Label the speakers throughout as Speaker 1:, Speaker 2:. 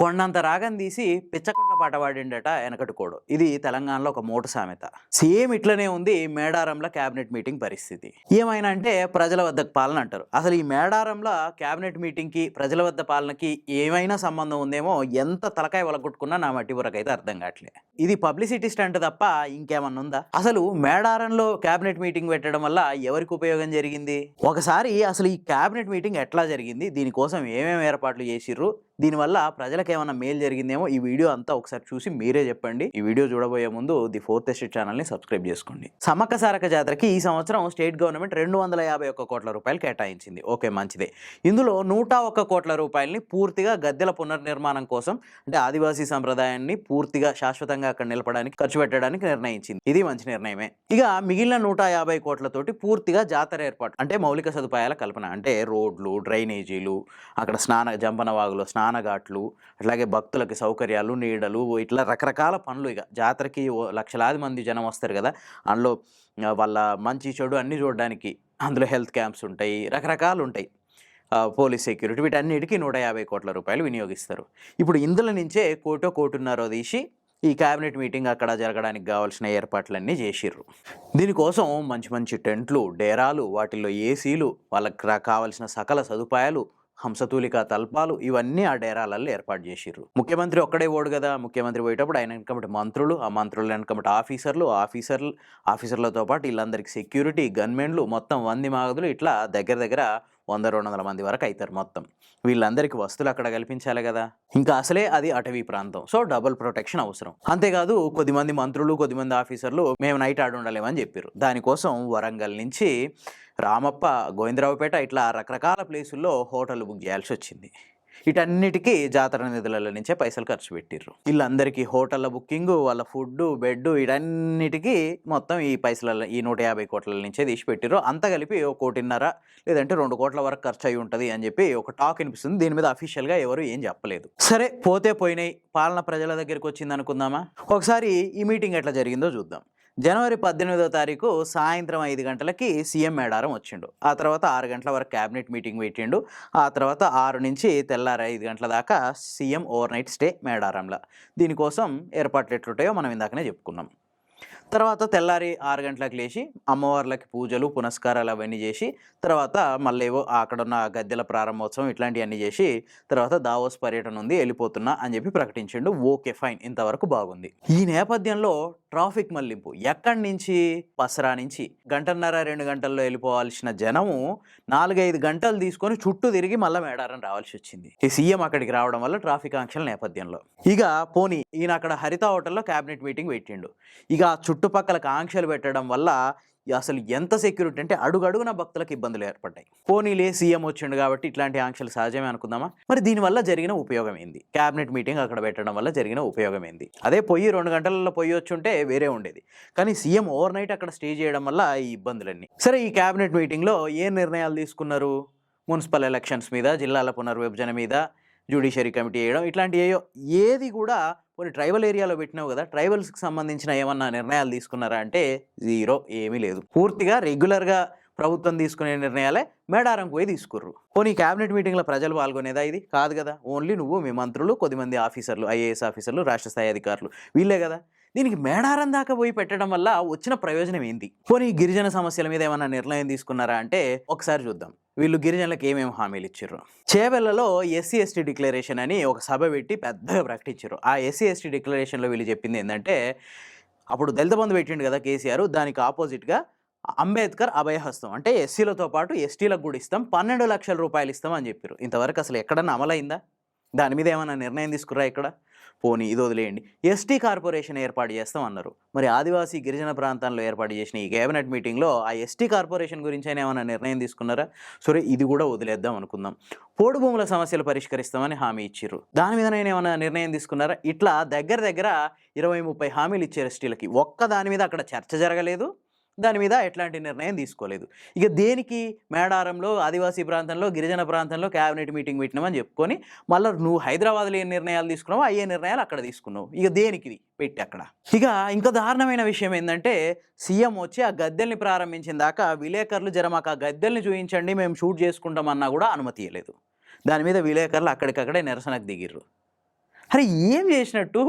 Speaker 1: కొండంత రాగం తీసి పిచ్చకుంట్ల పాట పాడిండట వెనకటికోడు. ఇది తెలంగాణలో ఒక మూట సామెత. సేమ్ ఇట్లనే ఉంది మేడారంలో క్యాబినెట్ మీటింగ్ పరిస్థితి. ఏమైనా అంటే ప్రజల వద్దకు పాలన అంటారు. అసలు ఈ మేడారంలో క్యాబినెట్ మీటింగ్కి ప్రజల వద్ద పాలనకి ఏమైనా సంబంధం ఉందేమో ఎంత తలకాయ వలగొట్టుకున్నా నా మట్టి బుర్రకైతే అర్థం కావట్లే. ఇది పబ్లిసిటీ స్టంట్ తప్ప ఇంకేమన్నా ఉందా? అసలు మేడారంలో క్యాబినెట్ మీటింగ్ పెట్టడం వల్ల ఎవరికి ఉపయోగం జరిగింది? ఒకసారి అసలు ఈ క్యాబినెట్ మీటింగ్ ఎట్లా జరిగింది, దీనికోసం ఏమేమి ఏర్పాట్లు చేసిర్రు, దీనివల్ల ప్రజలకు ఏమైనా మేలు జరిగిందేమో ఈ వీడియో అంతా ఒకసారి చూసి మీరే చెప్పండి. ఈ వీడియో చూడబోయే ముందు ది ఫోర్త్ ఎస్టేట్ ఛానల్ని సబ్స్క్రైబ్ చేసుకోండి. సమ్మక్క సారక్క జాతరకి ఈ సంవత్సరం స్టేట్ గవర్నమెంట్ 251 కోట్ల రూపాయలు కేటాయించింది. ఓకే, మంచిదే. ఇందులో 101 కోట్ల రూపాయలని పూర్తిగా గద్దెల పునర్నిర్మాణం కోసం, అంటే ఆదివాసీ సంప్రదాయాన్ని పూర్తిగా శాశ్వతంగా అక్కడ నిలపడానికి ఖర్చు పెట్టడానికి నిర్ణయించింది. ఇది మంచి నిర్ణయమే. ఇక మిగిలిన 150 కోట్లతోటి పూర్తిగా జాతర ఏర్పాటు, అంటే మౌలిక సదుపాయాల కల్పన, అంటే రోడ్లు, డ్రైనేజీలు, అక్కడ జంపన వాగులు, స్నానఘాట్లు, అట్లాగే భక్తులకి సౌకర్యాలు, నీడలు, ఇట్లా రకరకాల పనులు. ఇక జాతరకి లక్షలాది మంది జనం వస్తారు కదా, అందులో వాళ్ళ మంచి చెడు అన్నీ చూడడానికి అందులో హెల్త్ క్యాంప్స్ ఉంటాయి, రకరకాలు ఉంటాయి, పోలీస్ సెక్యూరిటీ, వీటన్నిటికీ 150 కోట్ల రూపాయలు వినియోగిస్తారు. ఇప్పుడు ఇందులో నుంచే కోటిన్నర తీసి ఈ క్యాబినెట్ మీటింగ్ అక్కడ జరగడానికి కావాల్సిన ఏర్పాట్లన్నీ చేసిర్రు. దీనికోసం మంచి మంచి టెంట్లు, డేరాలు, వాటిల్లో ఏసీలు, వాళ్ళకి కావాల్సిన సకల సదుపాయాలు, హంసతూలిక తల్పాలు, ఇవన్నీ ఆ డేరాలలో ఏర్పాటు చేసిర్రు. ముఖ్యమంత్రి ఒక్కడే ఓడు కదా, ముఖ్యమంత్రి పోయేటప్పుడు ఆయన వెనకబట్టి మంత్రులు, ఆ మంత్రులు వెనకబట్టి ఆఫీసర్లతో పాటు వీళ్ళందరికీ సెక్యూరిటీ, గన్మెన్లు, మొత్తం 100 మాగదులు, ఇట్లా దగ్గర 100-200 మంది వరకు అవుతారు మొత్తం. వీళ్ళందరికీ వస్తువులు అక్కడ కల్పించాలి కదా. ఇంకా అసలే అది అటవీ ప్రాంతం, సో డబుల్ ప్రొటెక్షన్ అవసరం. అంతేకాదు కొద్దిమంది మంత్రులు, కొద్దిమంది ఆఫీసర్లు మేము నైట్ ఆడి ఉండలేమని చెప్పారు. దానికోసం వరంగల్ నుంచి రామప్ప, గోవిందరావుపేట, ఇట్లా రకరకాల ప్లేసుల్లో హోటళ్ళు బుక్ చేయాల్సి వచ్చింది. వీటన్నిటికీ జాతర నిధుల నుంచే పైసలు ఖర్చు పెట్టిర్రు. వీళ్ళందరికీ హోటళ్ళ బుకింగ్, వాళ్ళ ఫుడ్, బెడ్, వీటన్నిటికీ మొత్తం ఈ పైసల, ఈ 150 కోట్ల నుంచే తీసి పెట్టిర్రు. అంతా కలిపి 1.5 కోట్ల లేదంటే 2 కోట్ల వరకు ఖర్చు అయి ఉంటుంది అని చెప్పి ఒక టాక్ వినిపిస్తుంది. దీని మీద అఫీషియల్గా ఎవరు ఏం చెప్పలేదు. సరే, పోతే పోయినాయి, పాలన ప్రజల దగ్గరికి వచ్చింది అనుకుందామా. ఒకసారి ఈ మీటింగ్ ఎట్లా జరిగిందో చూద్దాం. జనవరి 18వ తారీఖు సాయంత్రం 5 గంటలకి సీఎం మేడారం వచ్చిండు. ఆ తర్వాత 6 గంటల వరకు క్యాబినెట్ మీటింగ్ పెట్టిండు. ఆ తర్వాత 6 నుంచి తెల్లారి 5 గంటల దాకా సీఎం ఓవర్ నైట్ స్టే మేడారంలో. దీనికోసం ఏర్పాట్లు ఎట్లుంటాయో మనం ఇందాకనే చెప్పుకున్నాం. తర్వాత తెల్లారి 6 గంటలకు లేచి అమ్మవార్లకి పూజలు, పునస్కారాలు అవన్నీ చేసి, తర్వాత మళ్ళీ ఏవో అక్కడున్న గద్దెల ప్రారంభోత్సవం ఇట్లాంటివన్నీ చేసి, తర్వాత దావోస్ పర్యటన ఉంది, వెళ్ళిపోతున్నా అని చెప్పి ప్రకటించిండు. ఓకే, ఫైన్, ఇంతవరకు బాగుంది. ఈ నేపథ్యంలో ట్రాఫిక్ మళ్లింపు ఎక్కడి నుంచి? పసరా నుంచి 1.5-2 గంటల్లో వెళ్ళిపోవాల్సిన జనము 4-5 గంటలు తీసుకొని చుట్టూ తిరిగి మళ్ళీ మేడారం రావాల్సి వచ్చింది. ఈ సీఎం అక్కడికి రావడం వల్ల ట్రాఫిక్ ఆంక్షల నేపథ్యంలో. ఇక పోనీ ఈయన అక్కడ హరిత హోటల్లో క్యాబినెట్ మీటింగ్ పెట్టిండు. ఇక చుట్టుపక్కల ఆంక్షలు పెట్టడం వల్ల అసలు ఎంత సెక్యూరిటీ అంటే అడుగడుగున భక్తులకు ఇబ్బందులు ఏర్పడ్డాయి. పోనీలే, సీఎం వచ్చిండు కాబట్టి ఇట్లాంటి ఆంక్షలు సహజమే అనుకుందామా. మరి దీనివల్ల జరిగిన ఉపయోగం ఏంది? క్యాబినెట్ మీటింగ్ అక్కడ పెట్టడం వల్ల జరిగిన ఉపయోగం ఏంది? అదే 2 గంటలలో వచ్చుంటే వేరే ఉండేది. కానీ సీఎం ఓవర్ నైట్ అక్కడ స్టే చేయడం వల్ల ఈ ఇబ్బందులన్నీ. సరే, ఈ క్యాబినెట్ మీటింగ్లో ఏ నిర్ణయాలు తీసుకున్నారు? మున్సిపల్ ఎలక్షన్స్ మీద, జిల్లాల పునర్విభజన మీద, జ్యుడిషియరీ కమిటీ వేయడం, ఇట్లాంటి ఏది కూడా కొన్ని ట్రైబల్ ఏరియాలో పెట్టినావు కదా, ట్రైబల్స్కి సంబంధించిన ఏమన్నా నిర్ణయాలు తీసుకున్నారా అంటే జీరో, ఏమీ లేదు. పూర్తిగా రెగ్యులర్గా ప్రభుత్వం తీసుకునే నిర్ణయాలే మేడారంకు పోయి తీసుకుర్రు. పోనీ క్యాబినెట్ మీటింగ్లో ప్రజలు పాల్గొనేదా? ఇది కాదు కదా. ఓన్లీ నువ్వు, మీ మంత్రులు, కొద్దిమంది ఆఫీసర్లు, ఐఏఎస్ ఆఫీసర్లు, రాష్ట్ర స్థాయి అధికారులు, వీళ్ళే కదా. దీనికి మేడారం దాకా పోయి పెట్టడం వల్ల వచ్చిన ప్రయోజనం ఏంటి? పోనీ గిరిజన సమస్యల మీద ఏమైనా నిర్ణయం తీసుకున్నారా అంటే ఒకసారి చూద్దాం. వీళ్ళు గిరిజనులకు ఏమేమి హామీలు ఇచ్చారు? చేవెళ్లలో SC/ST డిక్లరేషన్ అని ఒక సభ పెట్టి పెద్దగా ప్రకటించారు. ఆ SC/ST డిక్లరేషన్లో వీళ్ళు చెప్పింది ఏంటంటే, అప్పుడు దళిత బంధు పెట్టిండు కదా కేసీఆర్, దానికి ఆపోజిట్గా అంబేద్కర్ అభయహస్తం, అంటే ఎస్సీలతో పాటు ఎస్టీలకు కూడా ఇస్తాం, 12 లక్షల రూపాయలు ఇస్తాం అని చెప్పారు. ఇంతవరకు అసలు ఎక్కడన్నా అమలైందా? దాని మీద ఏమైనా నిర్ణయం తీసుకురా ఇక్కడ? పోనీ ఇది వదిలేయండి, ఎస్టీ కార్పొరేషన్ ఏర్పాటు చేస్తాం అన్నారు. మరి ఆదివాసీ గిరిజన ప్రాంతాల్లో ఏర్పాటు చేసిన ఈ కేబినెట్ మీటింగ్లో ఆ ఎస్టీ కార్పొరేషన్ గురించి అయినా ఏమైనా నిర్ణయం తీసుకున్నారా? సరే, ఇది కూడా వదిలేద్దాం అనుకుందాం. పోడు భూముల సమస్యలు పరిష్కరిస్తామని హామీ ఇచ్చిర్రు, దాని మీద ఏమైనా నిర్ణయం తీసుకున్నారా? ఇట్లా దగ్గర 20-30 హామీలు ఇచ్చారు ఎస్టీలకి. ఒక్క దాని మీద అక్కడ చర్చ జరగలేదు, దాని మీద ఎట్లాంటి నిర్ణయం తీసుకోలేదు. ఇక దేనికి మేడారంలో, ఆదివాసీ ప్రాంతంలో, గిరిజన ప్రాంతంలో క్యాబినెట్ మీటింగ్ పెట్టినామని చెప్పుకొని మళ్ళీ నువ్వు హైదరాబాద్లో ఏ నిర్ణయాలు తీసుకున్నావు అయ్యే నిర్ణయాలు అక్కడ తీసుకున్నావు. ఇక దేనికి పెట్టి అక్కడ. ఇక ఇంకా దారుణమైన విషయం ఏంటంటే, సీఎం వచ్చి ఆ గద్దెల్ని ప్రారంభించిన దాకా విలేకరులు మాకు ఆ గద్దెల్ని చూపించండి, మేము షూట్ చేసుకుంటామన్నా కూడా అనుమతి ఇవ్వలేదు. దాని మీద విలేకరులు అక్కడికక్కడే నిరసనకు దిగిర్రు. అరే ఏం చేసినట్టు?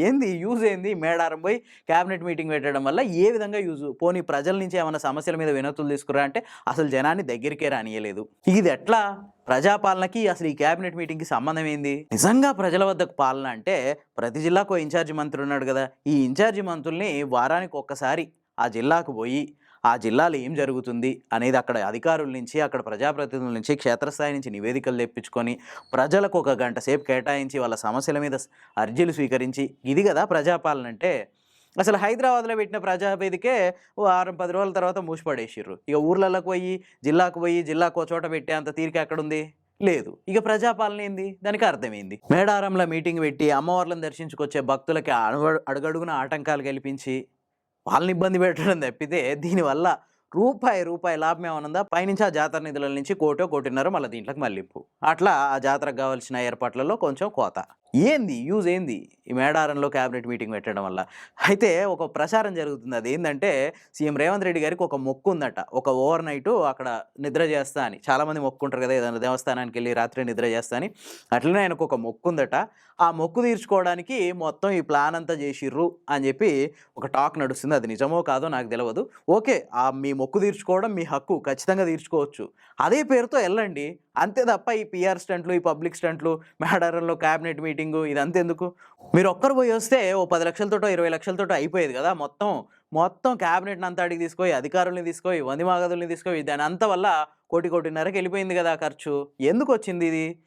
Speaker 1: ఏంది యూజ్ ఏంది? మేడారం పోయి క్యాబినెట్ మీటింగ్ పెట్టడం వల్ల ఏ విధంగా యూజు? పోనీ ప్రజల నుంచి ఏమన్నా సమస్యల మీద వినతులు తీసుకురా అంటే అసలు జనాన్ని దగ్గరికే రానీయలేదు. ఇది ఎట్లా? ప్రజాపాలనకి అసలు ఈ క్యాబినెట్ మీటింగ్‌కి సంబంధం ఏంది? నిజంగా ప్రజల వద్దకు పాలన అంటే ప్రతి జిల్లాకో ఇన్ఛార్జి మంత్రి ఉన్నాడు గదా! ఈ ఇన్ఛార్జి మంత్రుల్ని వారానికి ఒక్కసారి ఆ జిల్లాకు పోయి ఆ జిల్లాలో ఏం జరుగుతుంది అనేది అక్కడ అధికారుల నుంచి, అక్కడ ప్రజాప్రతినిధుల నుంచి, క్షేత్రస్థాయి నుంచి నివేదికలు తెప్పించుకొని, ప్రజలకు ఒక గంట సేపు కేటాయించి, వాళ్ళ సమస్యల మీద అర్జీలు స్వీకరించి, ఇది గదా ప్రజాపాలన అంటే. అసలు హైదరాబాద్‌లో పెట్టిన ప్రజావేదికే వారం, 10 రోజుల తర్వాత మూసిపడేసిర్రు. ఇక ఊర్లలోకి పోయి, జిల్లాకో చోట పెట్టేంత తీరిక ఎక్కడుంది? లేదు. ఇక ప్రజాపాలన ఏంది? దానికి అర్థమేంది? మేడారంలో మీటింగ్ పెట్టి, అమ్మవార్లను దర్శించుకొచ్చే భక్తులకి అడుగడుగున ఆటంకాలు కల్పించి వాళ్ళని ఇబ్బంది పెట్టడం తప్పితే దీనివల్ల రూపాయి లాభం ఏమైనా ఉందా? పైనుంచి ఆ జాతర నిధుల నుంచి కోటో, కోటిన్నరో మళ్ళీ దీంట్లోకి మళ్లింపు. అట్లా ఆ జాతరకు కావాల్సిన ఏర్పాట్లలో కొంచెం కోత. ఏంది? యూజ్ ఏంది? ఈ మేడారంలో క్యాబినెట్ మీటింగ్ పెట్టడం వల్ల. అయితే ఒక ప్రచారం జరుగుతుంది. అదేందంటే సీఎం రేవంత్ రెడ్డి గారికి ఒక మొక్కు ఉందట. ఒక ఓవర్ నైట్ అక్కడ నిద్ర చేస్తా అని. చాలామంది మొక్కుంటారు కదా! ఏదైనా దేవస్థానానికెళ్ళి రాత్రి నిద్ర చేస్తా అని. అట్లనే ఆయనకు ఒక మొక్కు ఉందట. ఆ మొక్కు తీర్చుకోవడానికి మొత్తం ఈ ప్లాన్ అంతా చేసిర్రు అని చెప్పి ఒక టాక్ నడుస్తుంది. అది నిజమో కాదో నాకు తెలవదు. ఓకే. మీ మొక్కు తీర్చుకోవడం మీ హక్కు. ఖచ్చితంగా తీర్చుకోవచ్చు. అదే పేరుతో ఎళ్ళండి. అంతే తప్ప ఈ పీఆర్ స్టంట్లు, ఈ పబ్లిక్ స్టంట్లు, మేడారంలో క్యాబినెట్ మీటింగు ఇదంతెందుకు? మీరొక్కరు పోయొస్తే ఓ 10,00,000తోటో, 20,00,000తోటో అయిపోయేది గదా! మొత్తం క్యాబినెట్‌నంతా ఆడికి తీసుకపోయి, అధికారుల్ని తీసుకపోయి, వందిమాగదుల్ని తీసుకపోయి దానంతా వల్ల 1,00,00,000, 1,50,00,000కెళ్ళిపోయింది గదా ఖర్చు. ఎందుకొచ్చిందిది?